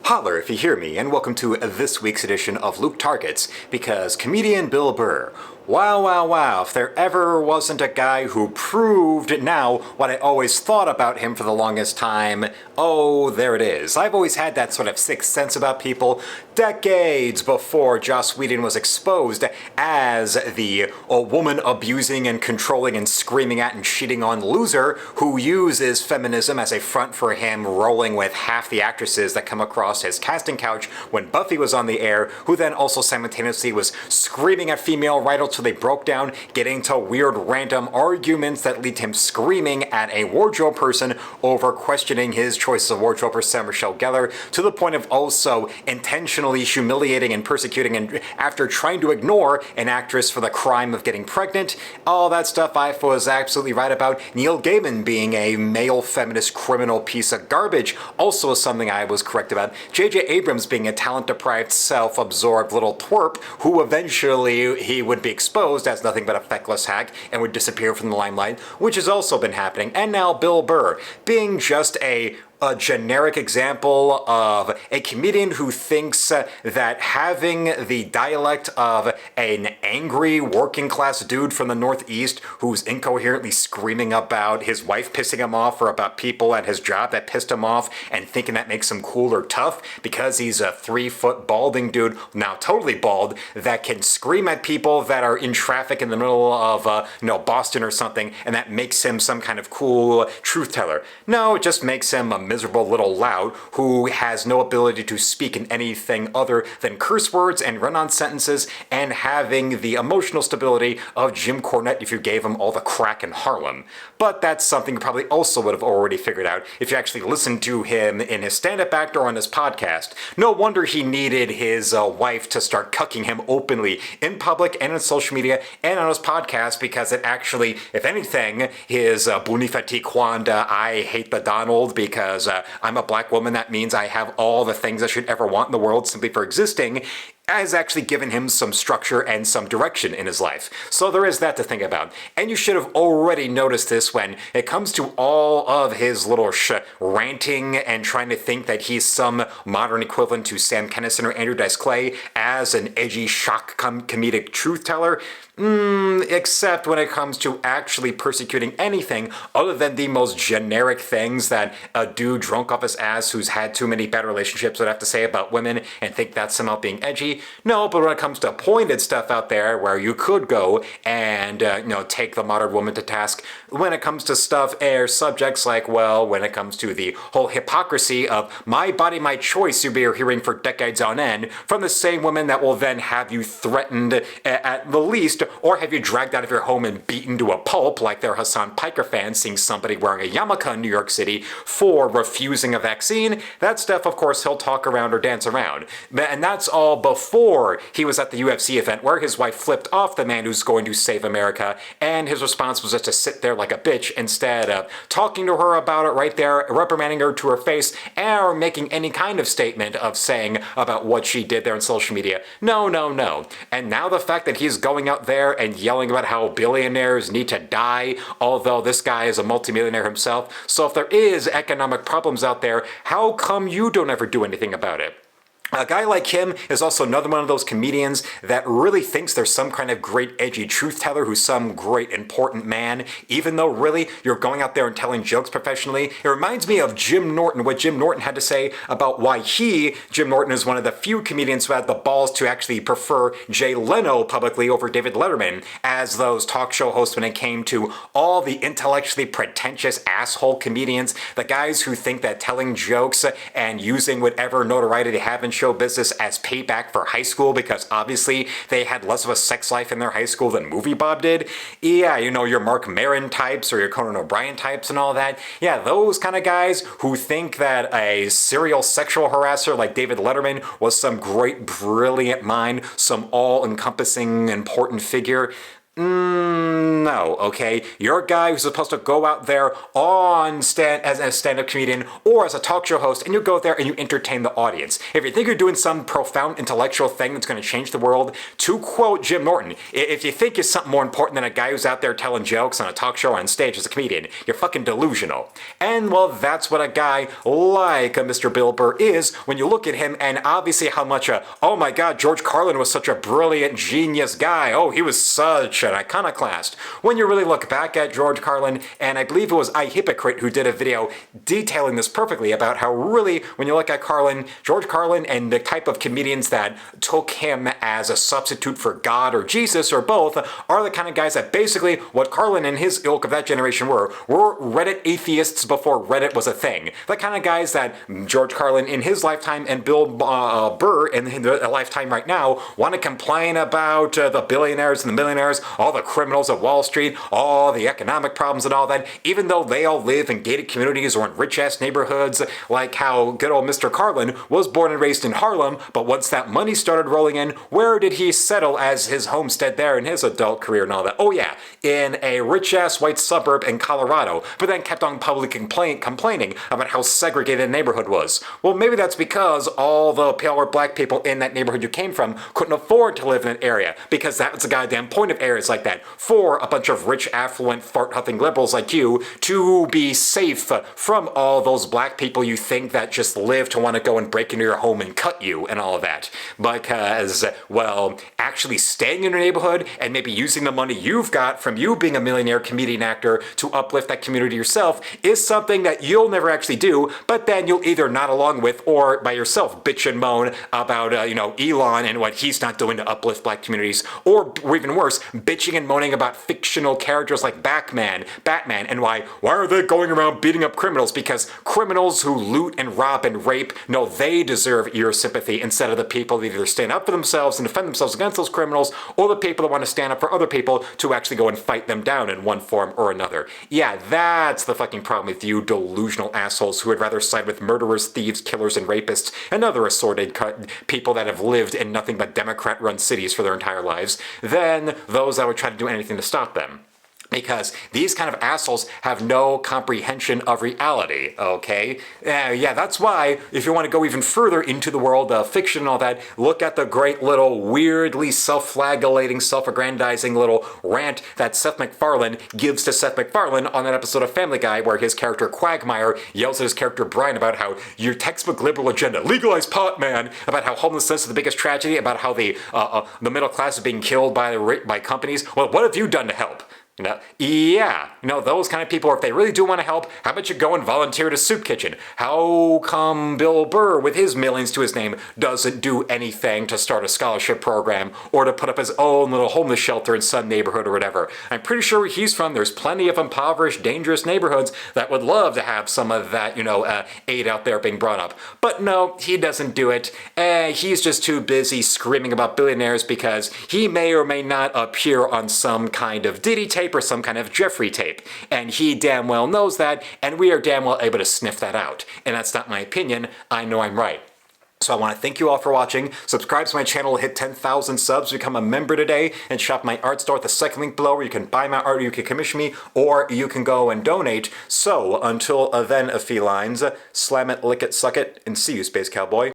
Holler if you hear me, and welcome to this week's edition of Luke Targets, because comedian Bill Burr, wow, if there ever wasn't a guy who proved now what I always thought about him for the longest time, oh, there it is. I've always had that sort of sixth sense about people decades before Joss Whedon was exposed as the woman abusing and controlling and screaming at and cheating on loser who uses feminism as a front for him rolling with half the actresses that come across his casting couch when Buffy was on the air, who then also simultaneously was screaming at female writers till they broke down, getting to weird random arguments that lead to him screaming at a wardrobe person over questioning his choice of wardrobe for Sarah Michelle Gellar, to the point of also intentionally humiliating and persecuting and after trying to ignore an actress for the crime of getting pregnant. All that stuff I was absolutely right about. Neil Gaiman being a male feminist criminal piece of garbage also is something I was correct about. J.J. Abrams being a talent-deprived, self-absorbed little twerp who eventually he would be exposed as nothing but a feckless hack and would disappear from the limelight, which has also been happening. And now Bill Burr being just a generic example of a comedian who thinks that having the dialect of an angry working class dude from the Northeast who's incoherently screaming about his wife pissing him off or about people at his job that pissed him off and thinking that makes him cool or tough because he's a 3-foot balding dude, now totally bald, that can scream at people that are in traffic in the middle of Boston or something, and that makes him some kind of cool truth teller. No, it just makes him a miserable little lout who has no ability to speak in anything other than curse words and run-on sentences, and having the emotional stability of Jim Cornette if you gave him all the crack in Harlem. But that's something you probably also would have already figured out if you actually listened to him in his stand-up act or on his podcast. No wonder he needed his wife to start cucking him openly in public and on social media and on his podcast, because it actually, if anything, his Bonifati Quanda, I hate the Donald because I'm a black woman, that means I have all the things I should ever want in the world simply for existing, has actually given him some structure and some direction in his life. So there is that to think about. And you should have already noticed this when it comes to all of his little ranting and trying to think that he's some modern equivalent to Sam Kinison or Andrew Dice Clay as an edgy shock comedic truth teller. Except when it comes to actually persecuting anything other than the most generic things that a dude drunk off his ass who's had too many bad relationships would have to say about women and think that's somehow being edgy. No, but when it comes to pointed stuff out there where you could go and, take the modern woman to task, when it comes to stuff or subjects like, well, when it comes to the whole hypocrisy of my body, my choice you'll be hearing for decades on end from the same women that will then have you threatened at the least, or have you dragged out of your home and beaten to a pulp like their Hassan Piker fans seeing somebody wearing a yarmulke in New York City for refusing a vaccine. That stuff, of course, he'll talk around or dance around. And that's all before he was at the UFC event where his wife flipped off the man who's going to save America, and his response was just to sit there like a bitch instead of talking to her about it right there, reprimanding her to her face, or making any kind of statement of saying about what she did there on social media. No. And now the fact that he's going out there and yelling about how billionaires need to die, although this guy is a multimillionaire himself. So if there is economic problems out there, how come you don't ever do anything about it? A guy like him is also another one of those comedians that really thinks there's some kind of great edgy truth teller who's some great important man, even though really you're going out there and telling jokes professionally. It reminds me of Jim Norton, what Jim Norton had to say about why Jim Norton is one of the few comedians who had the balls to actually prefer Jay Leno publicly over David Letterman as those talk show hosts when it came to all the intellectually pretentious asshole comedians, the guys who think that telling jokes and using whatever notoriety they have in show business as payback for high school because obviously they had less of a sex life in their high school than Movie Bob did. Yeah, your Mark Maron types or your Conan O'Brien types and all that. Yeah, those kind of guys who think that a serial sexual harasser like David Letterman was some great, brilliant mind, some all-encompassing, important figure. No, okay? You're a guy who's supposed to go out there as a stand-up comedian or as a talk show host, and you go there and you entertain the audience. If you think you're doing some profound intellectual thing that's going to change the world, to quote Jim Norton, if you think you're something more important than a guy who's out there telling jokes on a talk show or on stage as a comedian, you're fucking delusional. And, well, that's what a guy like Mr. Bill Burr is when you look at him, and obviously how much oh my god, George Carlin was such a brilliant, genius guy. Oh, he was such an iconoclast. When you really look back at George Carlin, and I believe it was Hypocrisy who did a video detailing this perfectly about how really, when you look at George Carlin and the type of comedians that took him as a substitute for God or Jesus or both, are the kind of guys that basically what Carlin and his ilk of that generation were Reddit atheists before Reddit was a thing. The kind of guys that George Carlin in his lifetime and Bill Burr in their lifetime right now want to complain about the billionaires and the millionaires, all the criminals of Wall Street, all the economic problems and all that, even though they all live in gated communities or in rich-ass neighborhoods, like how good old Mr. Carlin was born and raised in Harlem, but once that money started rolling in, where did he settle as his homestead there in his adult career and all that? Oh yeah, in a rich-ass white suburb in Colorado, but then kept on publicly complaining about how segregated the neighborhood was. Well, maybe that's because all the pale or black people in that neighborhood you came from couldn't afford to live in an area, because that was the goddamn point of areas like that, for a bunch of rich, affluent, fart-huffing liberals like you to be safe from all those black people you think that just live to want to go and break into your home and cut you and all of that. Because, well, actually staying in your neighborhood and maybe using the money you've got from you being a millionaire comedian actor to uplift that community yourself is something that you'll never actually do, but then you'll either nod along with or by yourself bitch and moan about, Elon and what he's not doing to uplift black communities, or even worse, bitching and moaning about fictional characters like Batman, and why are they going around beating up criminals? Because criminals who loot and rob and rape, no, they deserve your sympathy instead of the people that either stand up for themselves and defend themselves against those criminals, or the people that want to stand up for other people to actually go and fight them down in one form or another. Yeah, that's the fucking problem with you delusional assholes who would rather side with murderers, thieves, killers, and rapists, and other assorted people that have lived in nothing but Democrat-run cities for their entire lives, than those that would try to do anything to stop them. Because these kind of assholes have no comprehension of reality, okay? Yeah, that's why, if you want to go even further into the world of fiction and all that, look at the great little weirdly self-flagellating, self-aggrandizing little rant that Seth MacFarlane gives to Seth MacFarlane on that episode of Family Guy where his character Quagmire yells at his character Brian about how your textbook liberal agenda, legalize pot, man, about how homelessness is the biggest tragedy, about how the middle class is being killed by companies. Well, what have you done to help? Those kind of people, if they really do want to help, how about you go and volunteer at a soup kitchen? How come Bill Burr, with his millions to his name, doesn't do anything to start a scholarship program or to put up his own little homeless shelter in some neighborhood or whatever? I'm pretty sure where he's from, there's plenty of impoverished, dangerous neighborhoods that would love to have some of that, aid out there being brought up. But no, he doesn't do it. He's just too busy screaming about billionaires because he may or may not appear on some kind of Diddy tape or some kind of Jeffrey tape. And he damn well knows that, and we are damn well able to sniff that out. And that's not my opinion. I know I'm right. So I want to thank you all for watching. Subscribe to my channel, hit 10,000 subs, become a member today, and shop my art store at the second link below where you can buy my art, or you can commission me, or you can go and donate. So until then, felines, slam it, lick it, suck it, and see you, Space Cowboy.